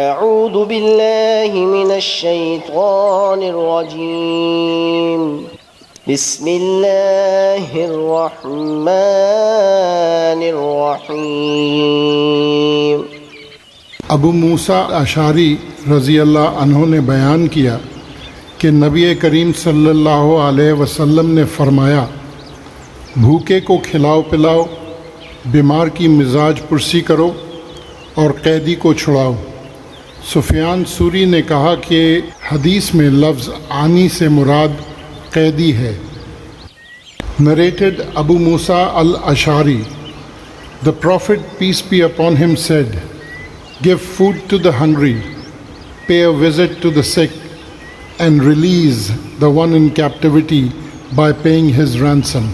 أعوذ بالله من الشيطان الرجيم بسم الله الرحمن الرحيم अबू मूसा अशारी रज़ी अल्लाह अन्हु ने बयान किया कि नबी करीम सल्लल्लाहु अलैहि वसल्लम ने फरमाया, भूखे को खिलाओ पिलाओ, बीमार की मिजाज पुरसी करो और कैदी को छुड़ाओ। सुफियान सूरी ने कहा कि हदीस में लफ्ज़ आनी से मुराद कैदी है। Narrated Abu Musa al Ashari, the Prophet peace be upon him said, give food to the hungry, pay a visit to the sick, and release the one in captivity by paying his ransom.